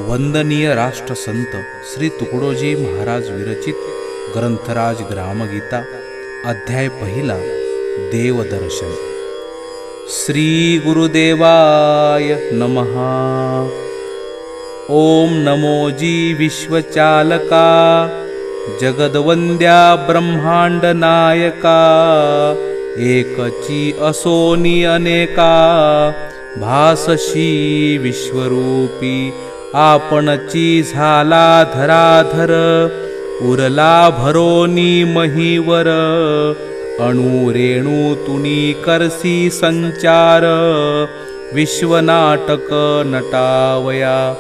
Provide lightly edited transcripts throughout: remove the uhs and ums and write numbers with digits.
वंदनीय राष्ट्रसंत श्री तुकडोजी महाराज विरचित ग्रंथराज ग्रामगीता अध्याय पहिला देवदर्शन. श्री गुरुदेवाय नमः. ओम नमोजी विश्वचालका जगदवंद्या ब्रह्मांड नायका. एकची असोनी अनेका भासशी विश्वरूपी. आपणची झाला धराधर उरला भरोनी महीवर. अणुरेणू तुनी करसी संचार विश्वनाटक नटावया.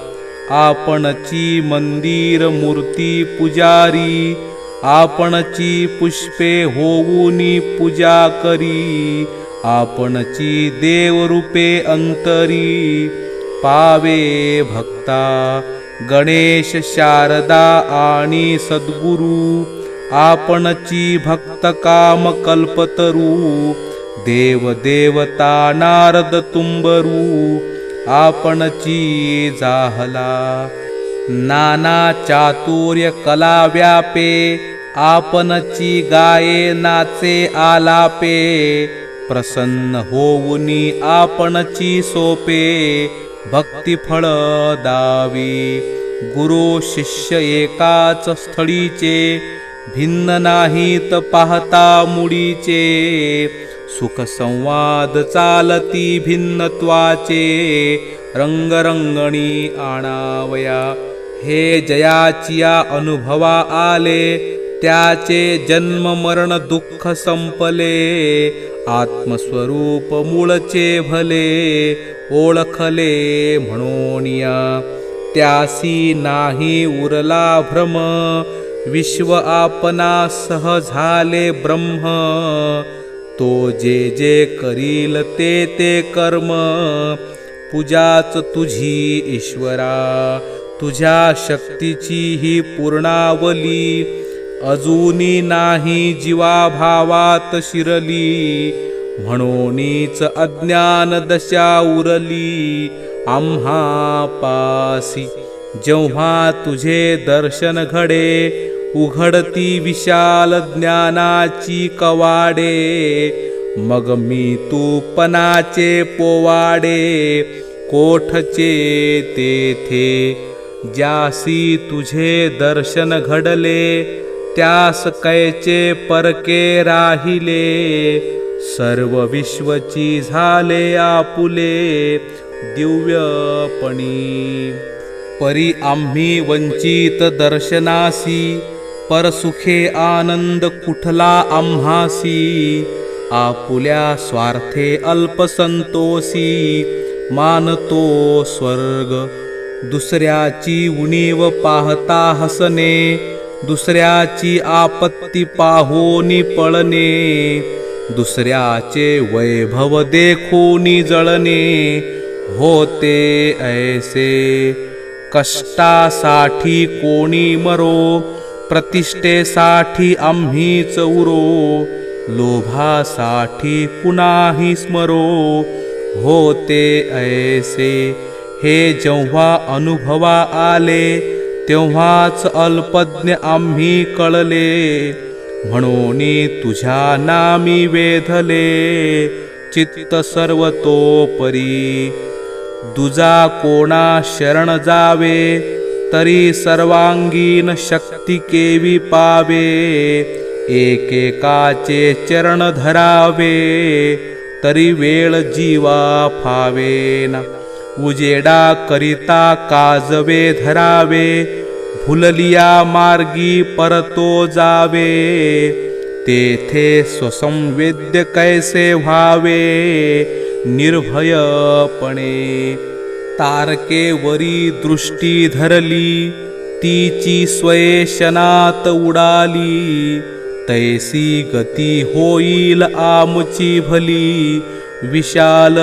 आपणची मंदिर मूर्ती पुजारी. आपणची पुष्पे होऊनी पूजा करी. आपणची देवरूपे अंतरी. पावे भक्ता गणेश शारदा आणि सद्गुरु. आपणची भक्त काम कल्पतरू. देव देवता नारद तुंबरू. आपणची जाहला नाना चातुर्य कला व्यापे. आपणची गाये नाचे आलापे. प्रसन्न होऊनी आपणची सोपे भक्तिफळ दावी. गुरु शिष्य एकाच स्थळीचे भिन्न नाहीत पाहता मुडीचे. सुख संवाद चालती भिन्नत्वाचे रंगरंगणी आणावया. हे जयाचिया अनुभवा आले त्याचे जन्म मरण दुःख संपले. आत्मस्वरूप मूळचे भले ओळखले म्हणूनिया. त्यासी नाही उरला भ्रम विश्व आपणा सह झाले ब्रह्म. तो जे जे करील ते ते कर्म पूजाच तुझी ईश्वरा. तुझ्या शक्तीची ही पूर्णावली अजूनी नाही जीवाभावात शिरली. म्हणूनच अज्ञान दशा उरली आम्हा पासी. जेव्हा तुझे दर्शन घडे उघडती विशाल ज्ञानाची कवाडे. मग मी तूपणाचे पोवाडे कोठचे तेथे. ज्यासी तुझे दर्शन घडले त्यास कैचे परके राहिले. सर्व विश्वची झाले आपुले दिव्यपणी. परी आम्ही वंचित दर्शनासी. परसुखे आनंद कुठला आम्हासी. आपुल्या स्वार्थे अल्पसंतोषी मानतो स्वर्ग. दुसऱ्याची उणीव पाहता हसणे. दुसऱ्याची आपत्ती पाहोनी पळणे. दुसऱ्याचे वैभव देखोनी जळणे. होते ऐसे कष्टासाठी कोणी मरो. प्रतिष्ठेसाठी आम्हीच उरो. लोभासाठी कुणाही स्मरो. होते ऐसे हे जेव्हा अनुभवा आले तेव्हाच अल्पज्ञ आम्ही कळले. म्हणून तुझ्या नामी वेधले चित्त सर्वतोपरी. दुजा कोणा शरण जावे तरी सर्वांगीण शक्ती केवी पावे. एकेकाचे चरण धरावे तरी वेळ जीवा फावेना. उजेडा करिता काजवे धरावे. भुललिया मार्गी परतो जावे. तेथे स्वसंवेद्य कैसे व्हावे निर्भयपणे. तारकेवरी दृष्टी धरली तीची स्वयशनात उडाली. तैसी गती होईल आमची भली विशाल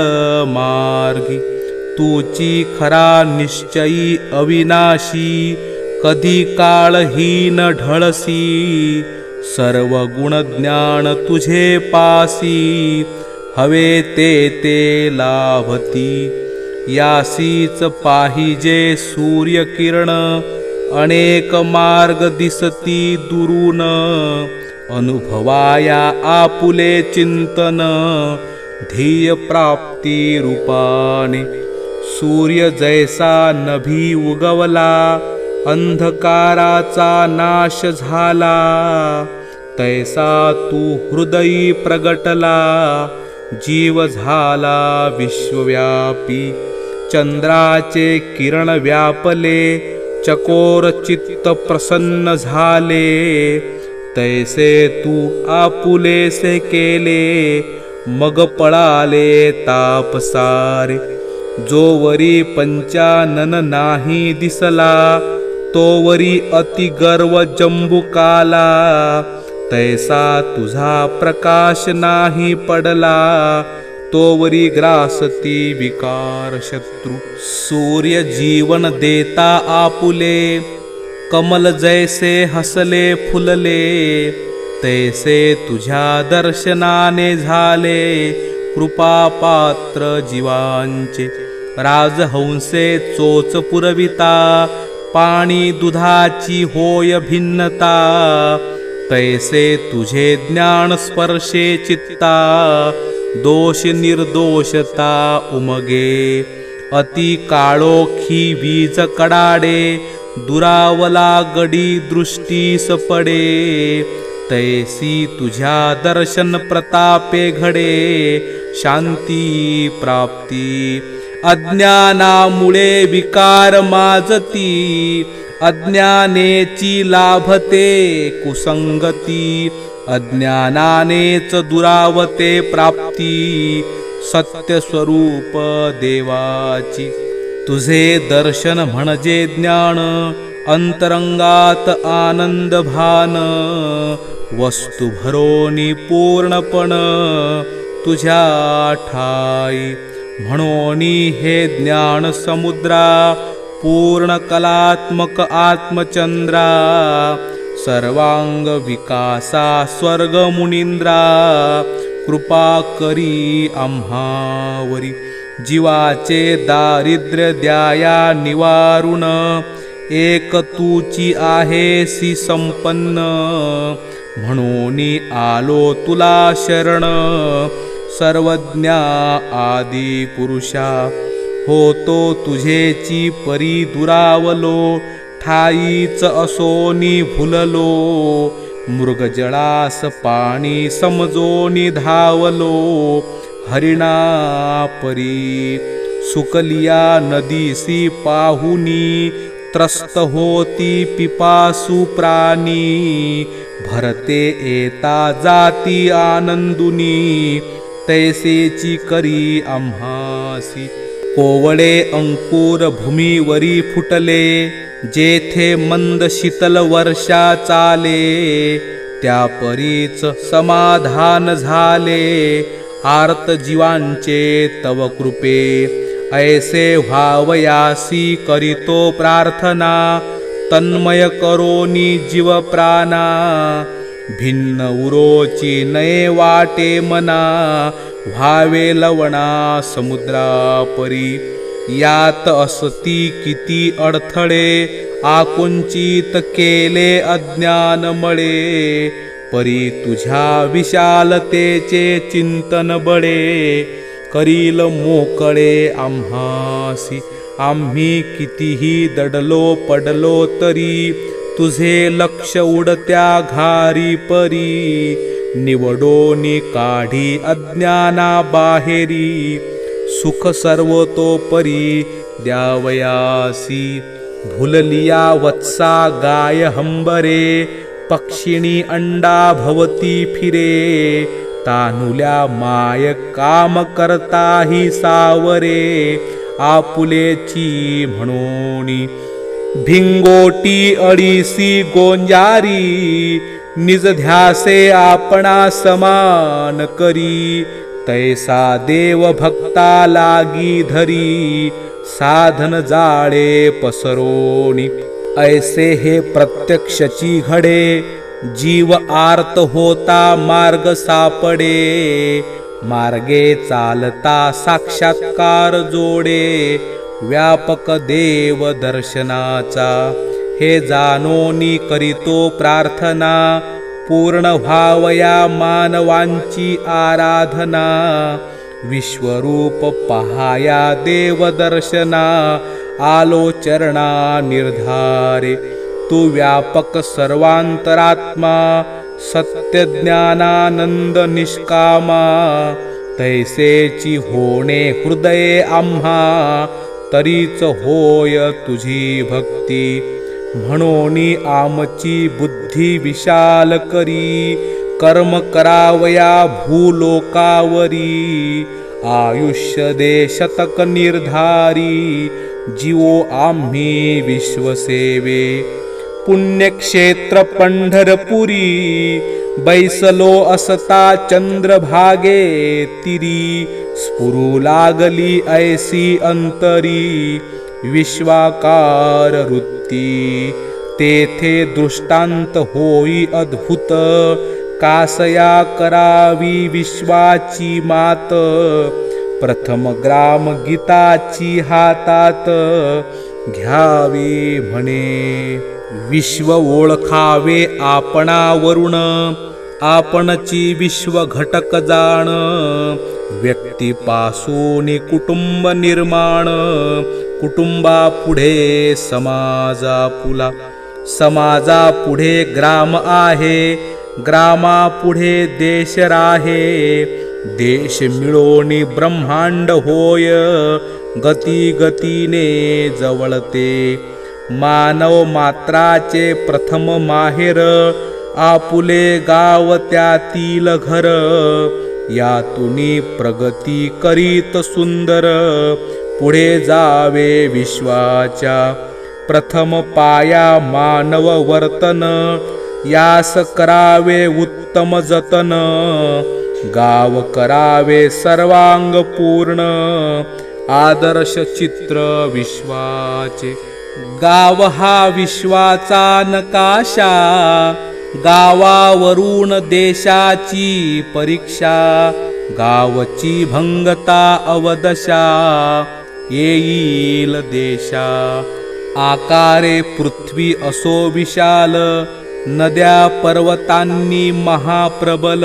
मार्गी. तुची खरा निश्चयी अविनाशी. कधी काळहीन ढळसी सर्व गुणज्ञान तुझे पासी. हवे ते लाभती यासीच पाहिजे सूर्यकिरण अनेक मार्ग दिसती दुरून अनुभवाया आपुले चिंतन ध्येय प्राप्ती रूपाने सूर्य जैसा नभी उगवला अंधकाराचा नाश झाला तैसा तू हृदयी प्रगटला जीव झाला विश्वव्यापी चंद्राचे किरण व्यापले चकोर चित्त प्रसन्न झाले तैसे तू आपुलेसे केले मग पळाले ताप सारे जोवरी पंचानन नाही दिसला तोवरी अति गर्व जंबुकाला तैसा तुझा प्रकाश नाही पडला तोवरी ग्रासती विकार शत्रु सूर्य जीवन देता आपुले कमल जैसे हसले फुलले तैसे तुझ्या दर्शनाने झाले कृपा पात्र जीवांचे राजहंसे चोच पुरविता पाणी दुधाची होय भिन्नता तैसे तुझे ज्ञान स्पर्शे चित्ता दोष निर्दोषता उमगे अति काळोखी वीज कडाडे दुरावला गडी दृष्टीस पडे तैसी तुझ्या दर्शन प्रतापे घडे शांती प्राप्ती अज्ञानामुळे विकार माजती अज्ञानेची लाभते कुसंगती अज्ञानानेच दुरावते प्राप्ती सत्य स्वरूप देवाची तुझे दर्शन म्हणजे ज्ञान अंतरंगात आनंद भान वस्तू भरोनी पूर्णपण तुझ्या ठाई म्हणोनी हे ज्ञान समुद्रा पूर्ण कलात्मक आत्मचंद्रा सर्वांग विकासा स्वर्ग मुनींद्रा कृपा करी आम्हावरी जीवाचे दारिद्र्य द्याया निवारुण एक तूची आहेसी संपन्न म्हणूनी आलो तुला शरण सर्वज्ञा आदि पुरुषा होतो तुझेची परी दुरावलो ठाईच असोनी भुललो मृगजळास पाणी समजोनी धावलो हरिणा परी सुकलिया नदीसी पाहुनी त्रस्त होती पिपासु प्राणी भरते एता जाती आनंदुनी तैसेची करी आम्हासी कोवळे अंकुर भूमीवरी फुटले जेथे मंद शीतल वर्षा चाले त्या परीच समाधान झाले आर्त जीवांचे तव कृपे ऐसे व्हावयासी करीतो प्रार्थना तन्मय करोनी जीव प्राणा भिन्न उरोची नये वाटे मना व्हावे लवणा समुद्रापरी यात असती किती अडथळे आकुंचित केले अज्ञान मळे परी तुझ्या विशालतेचे चिंतन बळे करील मोकळे आम्हासी आम्ही कितीही दडलो पडलो तरी तुझे लक्ष उडत्या घारी परी निवडोनी काढी अज्ञाना बाहेरी सुख सर्वतोपरी द्यावयासी भुललिया वत्सा गाय हंबरे पक्षिणी अंडा भवती फिरे तानुल्या माय काम करताही सावरे आपुलेची म्हणोनी भिंगोटी अडीसी गोंजारी निज ध्यासे आपणा समान करी तैसा देव भक्ता लागी धरी साधन जाळे पसरोनी ऐसे हे प्रत्यक्षची घडे जीव आर्त होता मार्ग सापडे मार्गे चालता साक्षात्कार जोडे व्यापक देव दर्शनाचा. हे जाणोनी करीतो प्रार्थना पूर्ण व्हावया मानवांची आराधना. विश्वरूप पहाया देवदर्शना आलो चरणा निर्धारे. तू व्यापक सर्वांतरात्मा सत्यज्ञानानंद निष्कामा. तैसेची होणे हृदये आम्हा तरीच होय तुझी भक्ती. म्हणोनी आमची बुद्धी विशाल करी कर्म करावया भूलोकावरी. आयुष्य दे शतक निर्धारी जीवो आम्ही विश्वसेवे. पुण्यक्षेत्र पंढरपुरी बैसलो असता चंद्रभागे तिरी. स्फुरू लागली ऐसी अंतरी विश्वाकार वृत्ती. तेथे दृष्टांत होई अद्भुत कासया करावी विश्वाची मात. प्रथम ग्राम गीताची हातात घ्यावे म्हणे. विश्व ओळखावे आपणावरून आपणची विश्व घटक जाण. व्यक्तीपासून कुटुंब निर्माण कुटुंबापुढे समाजापुला. समाजापुढे ग्राम आहे ग्रामापुढे देश राहे. देश मिळोनी ब्रह्मांड होय गती गतीने जवळते. मानव मात्राचे प्रथम माहेर आपुले गाव त्यातील घर. यातुनी प्रगती करीत सुंदर पुढे जावे विश्वाच्या. प्रथम पाया मानव वर्तन यास करावे उत्तम जतन. गाव करावे सर्वांग पूर्ण आदर्श चित्र विश्वाचे. गाव हा विश्वाचा नकाशा गावावरून देशाची परीक्षा. गावची भंगता अवदशा येईल देशा. आकारे पृथ्वी असो विशाल नद्या पर्वतांनी महाप्रबल.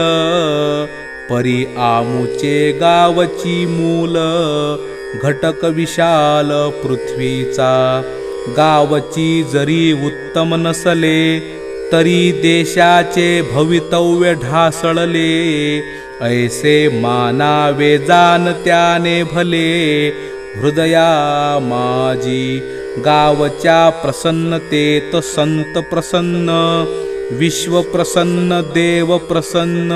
परी आमुचे गावची मूल घटक विशाल पृथ्वीचा. गावची जरी उत्तम नसले तरी देशाचे भवितव्य ढासळले. ऐसे मानावे जाणत्याने भले हृदया माझी. गावच्या प्रसन्नतेत संत प्रसन्न विश्व प्रसन्न देव प्रसन्न.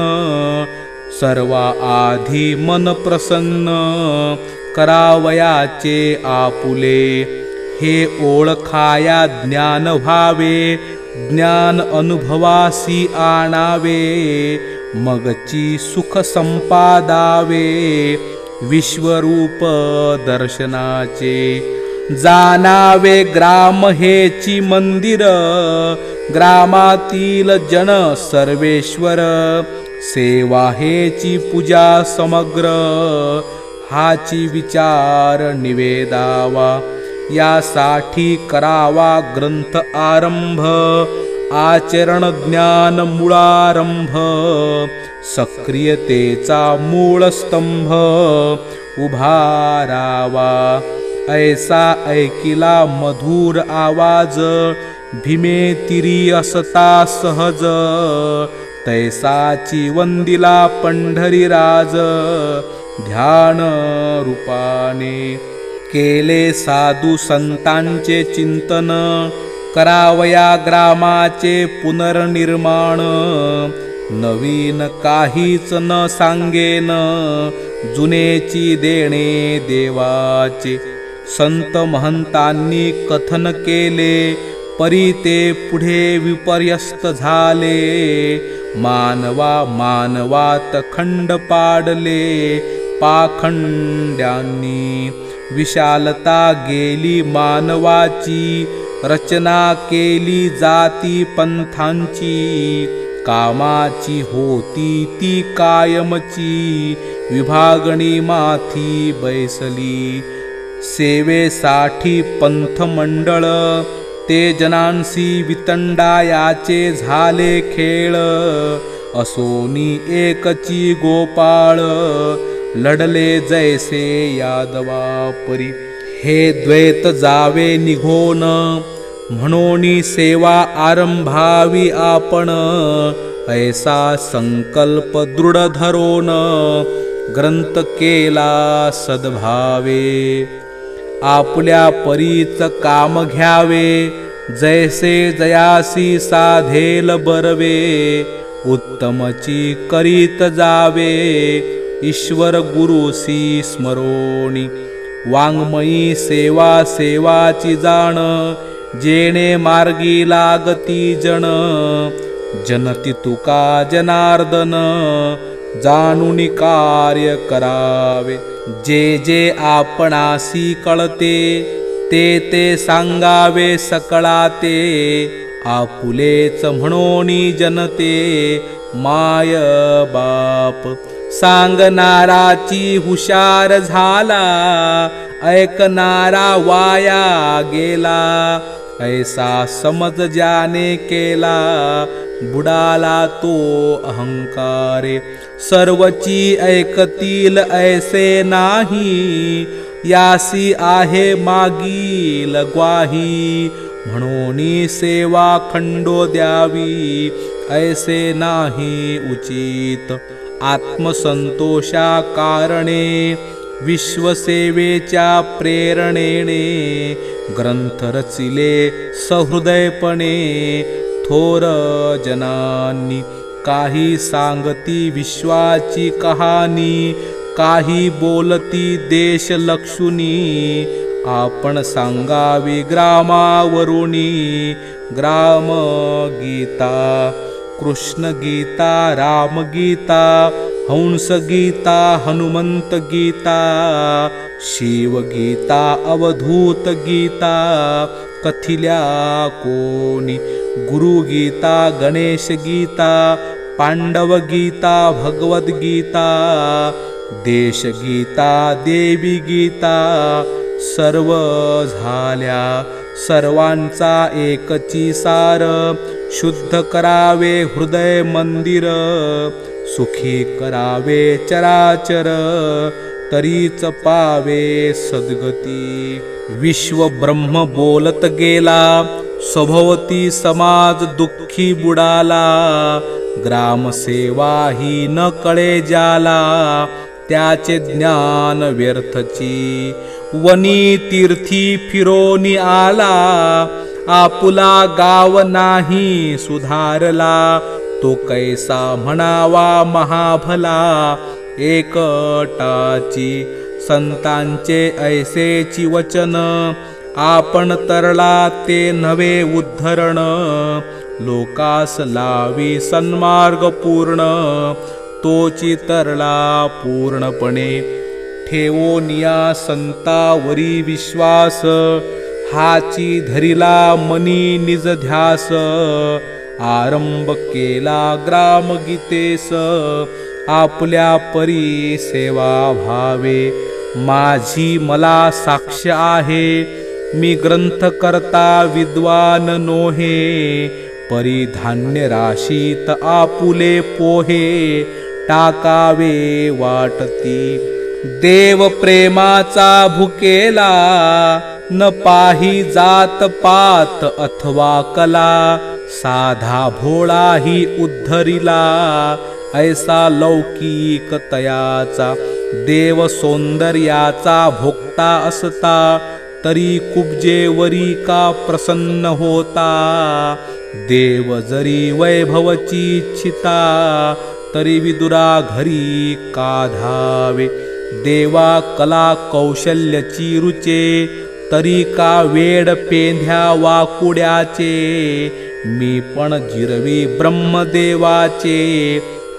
सर्वा आधी मन प्रसन्न करावयाचे आपुले. हे ओळखाया ज्ञान व्हावे ज्ञान अनुभवासी आणावे. मगची सुख संपादावे विश्वरूप दर्शनाचे. जाणावे ग्राम हेची मंदिर ग्रामातील जन सर्वेश्वर. सेवा हेची पूजा समग्र हाची विचार निवेदावा. यासाठी करावा ग्रंथ आरंभ आचरण ज्ञान मुळारंभ. सक्रियतेचा मूळ स्तंभ उभारावा. ऐसा ऐकिला मधुर आवाज भीमे तिरी असता सहज. तैसाची वंदिला पंढरी राज ध्यान रूपाने. केले साधू संतांचे चिंतन करावया ग्रामाचे पुनर्निर्माण. नवीन काहीच न सांगेन जुनेची देणे देवाचे. संत महंतांनी कथन केले परी ते पुढे विपर्यस्त झाले. मानवा मानवात खंड पाडले पाखंड्यांनी. विशालता गेली मानवाची रचना केली जाती पंथांची. कामाची होती ती कायमची विभागणी माथी बैसली. सेवेसाठी पंथ मंडळ ते जनांसी वितंडायाचे झाले खेळ. असोनी एकची गोपाळ लढले जैसे यादवा परी. हे द्वैत जावे निघोन म्हणोनी सेवा आरंभावी आपण. ऐसा संकल्प दृढ धरोन ग्रंथ केला सद्भावे. आपल्या परीच काम घ्यावे जैसे जयासी साधेल बरवे. उत्तमची करीत जावे ईश्वर गुरुसी स्मरोनी. वाङ्मयी सेवा सेवाची जाण जेणे मार्गी लागती जन. जनती तुका जनार्दन जाणून कार्य करावे. जे जे आपणासी कळते ते ते सांगावे सकळाते. आपुलेच म्हणोनी जनते माय बाप. सांगणाराची हुशार झाला ऐकणारा वाया गेला. ऐसा समज ज्याने केला बुडाला तो अहंकारे. सर्वची ऐकतील ऐसे नाही यासी आहे मागील ग्वाही. म्हणून सेवा खंडो द्यावी ऐसे नाही उचित. आत्मसंतोषा कारणे विश्वसेवेच्या प्रेरणेने ग्रंथ रचिले सहृदयपणे थोर जनांनी. काही सांगती विश्वाची कहाणी काही बोलती देश लक्षुनी. आपण सांगावी ग्रामावरुणी ग्राम गीता. कृष्ण गीता राम गीता हंस गीता हनुमंत गीता. शिव गीता अवधूत गीता कथिल्या कोणी. गुरु गीता गणेश गीता पांडव गीता भगवद गीता. देश गीता देवी गीता सर्व झाल्या सर्वांचा एकची सार. शुद्ध करावे हृदय मंदिर सुखी करावे चराचर तरीच पावे सद्गती. विश्व ब्रह्म बोलत गेला सभोवती समाज दुःखी बुडाला. ग्रामसेवा ही न कळे ज्याला त्याचे ज्ञान व्यर्थची. वनी तीर्थी फिरोनी आला आपुला गाव नाही सुधारला. तो कैसा म्हणावा महाभला एकटाची. संतांचे ऐसेची वचन आपण तरला ते नवे उद्धरण. लोकास लावी सन्मार्ग पूर्ण तोची तरला पूर्णपणे. ठेवोनिया संतावरी विश्वास हाची धरिला मनी निज ध्यास. आरंभ केला ग्रामगीतेस आपल्या परी सेवा भावे. माझी मला साक्ष आहे मी ग्रंथ करता विद्वान नोहे. परिधान्य राशीत आपुले पोहे टाकावे वाटती. देव प्रेमाचा भुकेला न पाही जात पात अथवा कला. साधा भोळाही उद्धरिला ऐसा लौकिक तयाचा. देव सौंदर्याचा भोगता असता तरी कुब्जेवरी का प्रसन्न होता. देव जरी वैभवची इच्छिता तरी विदुरा घरी का धावे. देवा कला कौशल्याची रुचे तरी का वेड पेंध्या वाकुड्याचे. मी पण जिरवी ब्रह्मदेवाचे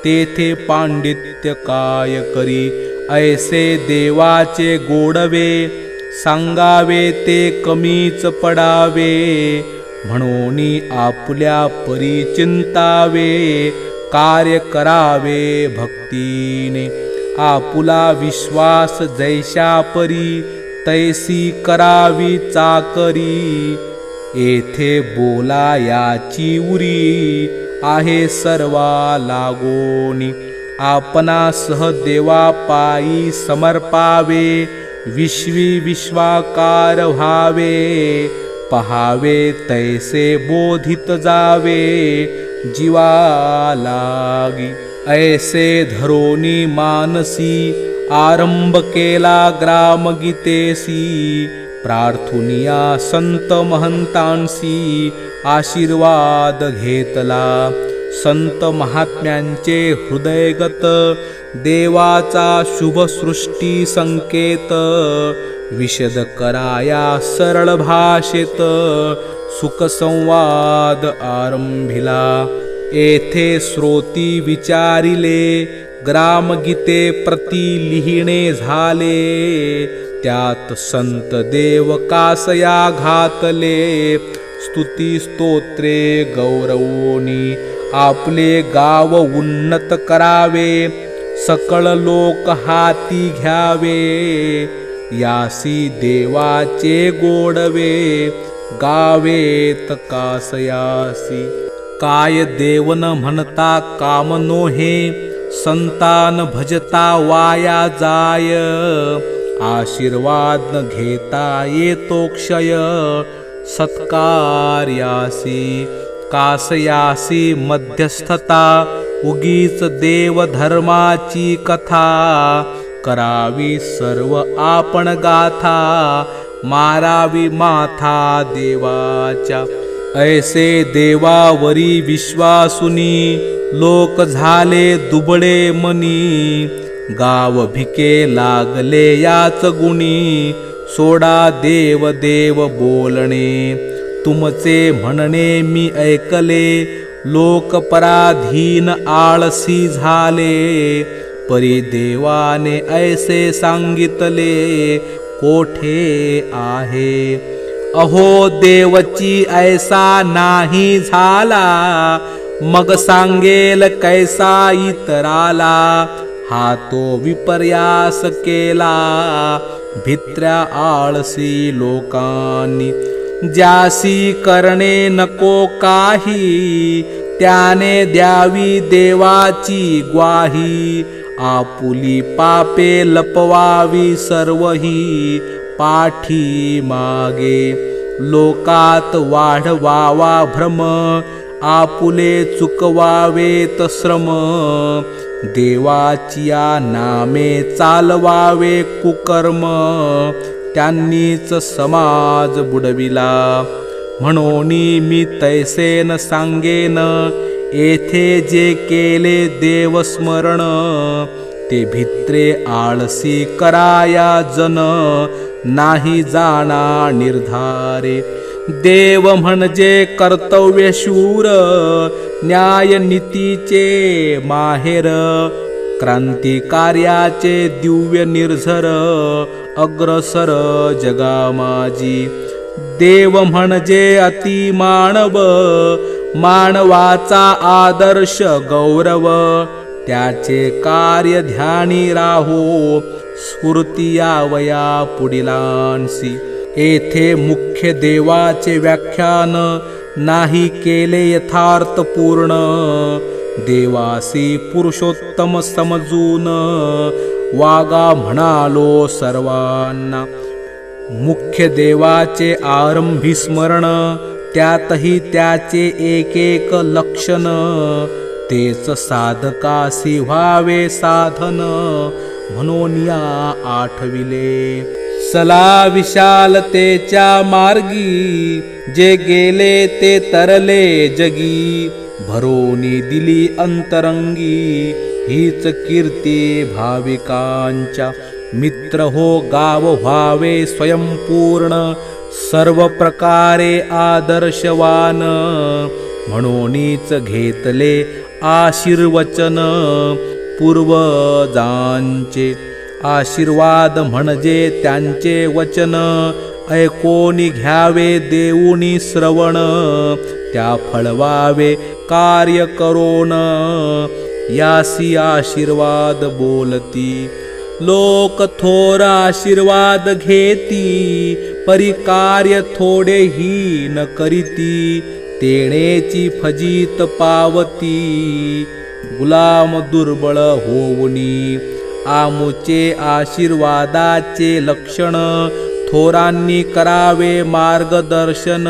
तेथे पांडित्य काय करी. ऐसे देवाचे गोडवे सांगावे ते कमीच पडावे. म्हणून आपुल्या परी चिंतावे कार्य करावे भक्तीने. आपुला विश्वास जैशा परी तैसी करावी चाकरी. येथे बोला याची उरी आहे सर्वा लागोनी. आपणासह देवा पायी समर्पावे विश्वी विश्वाकार व्हावे. पहावे तैसे बोधित जावे जीवा लागी. ऐसे धरोनी मानसी आरंभ केला ग्रामगीतेसी. प्रार्थुनिया संत महंतांसी आशीर्वाद घेतला. संत महात्म्यांचे हृदयगत देवाचा शुभ सृष्टी संकेत. विशद कराया सरळ भाषेत सुखसंवाद आरंभिला. येथे श्रोती विचारिले ग्रामगीते प्रति लिहिणे झाले. त्यात संत देव कासया घातले. स्तुती स्तोत्रे गौरवोनी आपले गाव उन्नत करावे. सकळ लोक हाती घ्यावे. यासी देवाचे गोडवे गावेत कासयासी. काय देवन म्हणता काम नोहे संतान भजता वाया जाय. आशीर्वाद न घेता येतो क्षय सत्कार्यासी. कासयासी मध्यस्थता उगीच देव धर्माची कथा. करावी सर्व आपण गाथा मारावी माथा देवाच्या. ऐसे देवावरी विश्वासुनी लोक झाले दुबळे मनी. गाव भिके लागले याच गुणी सोडा देव देव बोलणे. तुमचे म्हणणे मी ऐकले लोक पराधीन आळसी झाले. परी देवाने ऐसे सांगितले कोठे आहे. अहो देवची ऐसा नाही झाला मग सांगेल कैसा इतराला. हा तो विपर्यास केला भित्र्या आळसी लोकांनी. ज्यासी करणे नको काही त्याने द्यावी देवाची ग्वाही. आपुली पापे लपवावी सर्वही पाठी मागे. लोकात वाढवावा भ्रम आपुले चुकवावेत श्रम. देवाचिया नामे चालवावे कुकर्म. त्यांनीच समाज बुडविला म्हणून मी तैसे न सांगेन. येथे जे केले देवस्मरण ते भित्रे आळसी कराया जन. नाही जाणा निर्धारे. देव म्हणजे कर्तव्यशूर न्यायनीतीचे माहेर. क्रांतिकार्याचे दिव्य निर्झर अग्रसर जगामाजी. देव म्हणजे अति मानव मानवाचा आदर्श गौरव. त्याचे कार्य ध्यानी राहो स्फूर्ती यावया पुढिलांसी. येथे मुख्य देवाचे व्याख्यान नाही केले यथार्थ पूर्ण. देवासी पुरुषोत्तम समजून वागा म्हणालो सर्वांना. मुख्य देवाचे आरंभी स्मरण त्यातही त्याचे एक एक लक्षण. तेच साधकासी व्हावे साधन म्हणून या आठविले. चला विशालतेच्या मार्गी जे गेले ते तरले जगी. भरोनी दिली अंतरंगी हीच कीर्ती भाविकांच्या. मित्र हो गाव व्हावे स्वयंपूर्ण सर्व प्रकारे आदर्शवान. म्हणूनच घेतले आशीर्वचन पूर्वजांचे. आशीर्वाद म्हणजे त्यांचे वचन ऐकोनी घ्यावे देऊनी श्रवण. त्या फळवावे कार्य करोन यासी आशीर्वाद बोलती. लोक थोर आशीर्वाद घेती, परी कार्य थोडेही न करीती. तेणेची फजित पावती, गुलाम दुर्बळ होऊनी. आमुचे आशीर्वादाचे लक्षण, थोरांनी करावे मार्गदर्शन.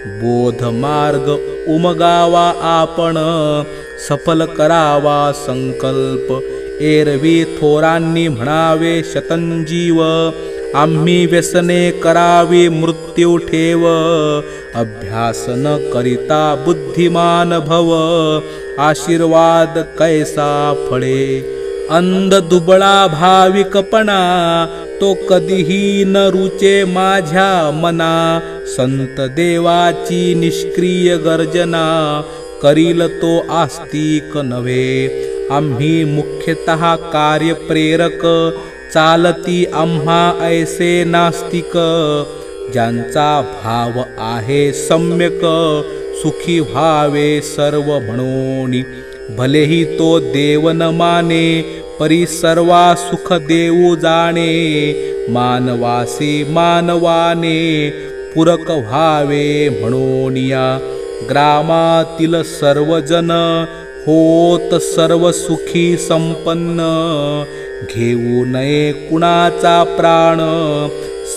बोध मार्ग उमगावा आपण, सफल करावा संकल्प. एरवी थोरांनी म्हणावे शतंजीव, आम्ही व्यसने करावी मृत्यू ठेव. अभ्यास न करिता बुद्धिमान भव, आशीर्वाद कैसा फळे. अंध दुबळा भाविकपणा, तो कधीही न रुचे माझ्या मना. संत देवाची निष्क्रिय गर्जना, करील तो आस्तिक नव्हे. आम्ही मुख्यतः कार्यप्रेरक, चालती आम्हा ऐसे नास्तिक. ज्यांचा भाव आहे सम्यक, सुखी व्हावे सर्व म्हणून. भलेही तो देव न माने, परी सर्वा सुख देऊ जाणे. मानवासी मानवाने, पूरक व्हावे म्हणून. या ग्रामातील सर्वजन, होत सर्व सुखी संपन्न. घेऊ नये कुणाचा प्राण,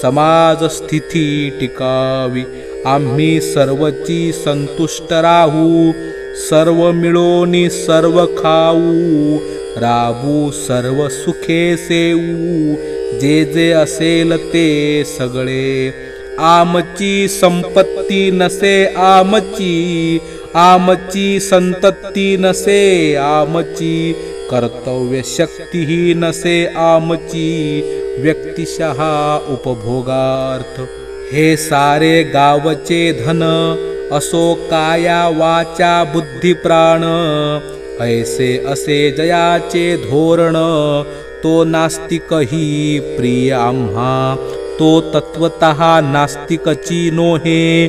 समाज स्थिती टिकावी. आम्ही सर्वची संतुष्ट राहू, सर्व मिळोनी सर्व खाऊ. राबू सर्व सुखे सेऊ, जे जे असेल ते सगळे. आमची संपत्ती नसे आमची, आमची संतती नसे आमची. कर्तव्य शक्तीही नसे आमची, व्यक्तिशः उपभोगार्थ. हे सारे गावचे धन, असो काया वाचा बुद्धी प्राण. ऐसे असे जयाचे धोरण, तो नास्तिकही प्रिय आम्हा. तो तत्वतः नास्तिकची नोहे,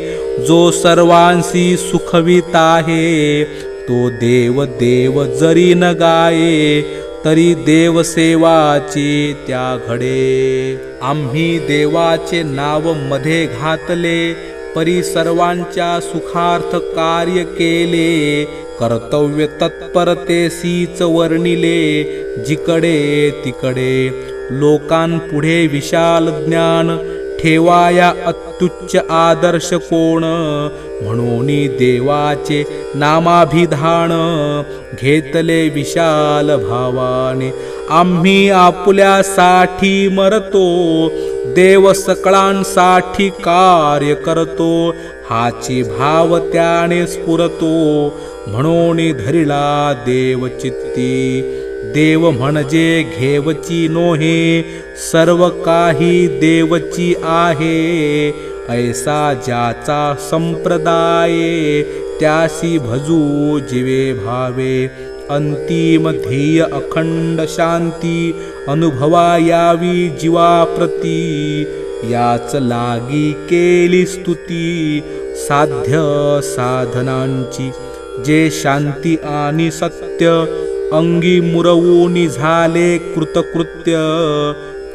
जो सर्वांसी सुखवित आहे. तो देव देव जरी न गाये, तरी देवसेवाचे त्या घडे. आम्ही देवाचे नाव मध्ये घातले, परी सर्वांच्या सुखार्थ कार्य केले. कर्तव्य तत्परतेसीच वर्णिले, जिकडे तिकडे. लोकांपुढे विशाल ज्ञान, ठेवाया अत्युच्च आदर्श कोण. म्हणून देवाचे नामाभिधान, घेतले विशाल भावाने. आम्ही आपुल्यासाठी मरतो, देव सकळांसाठी कार्य करतो. हाची भाव त्याने स्फुरतो, म्हणून धरिला देव चित्ती. देव म्हणजे घेवची नोहे, सर्व काही देवची आहे. ऐसा ज्याचा संप्रदाय, त्यासी भजू जीवे भावे. अंतिम ध्येय अखंड शांती, अनुभवा यावी जीवाप्रती. याच लागी केली स्तुती, साध्य साधनांची. जे शांती आणि सत्य, अंगी मुरवून झाले कृतकृत्य.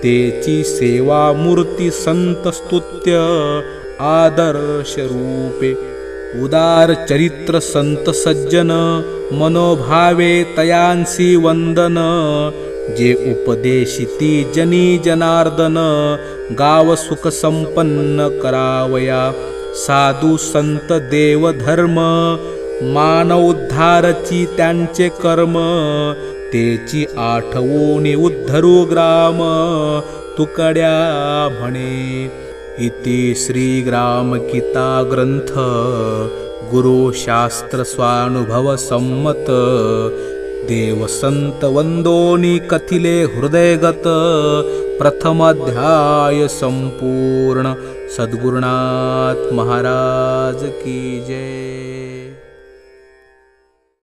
तेची सेवा मूर्ती संत स्तुत्य, आदर्श रूपे. उदार चरित्र संत सज्जन, मनोभावे तयांसी वंदन. जे उपदेशिती जनी जनार्दन, गाव सुख संपन्न करावया. साधू संत देव धर्म, मानव उद्धारची त्यांचे कर्म. तेची आठवून उद्धरू ग्राम, तुकड्या म्हणे. इति श्री ग्राम गीता ग्रंथ, गुरु शास्त्र स्वानुभव सम्मत. देव संत वंदोनी कथिले हृदयगत. प्रथम अध्याय संपूर्ण. सद्गुरुनाथ महाराज की जय.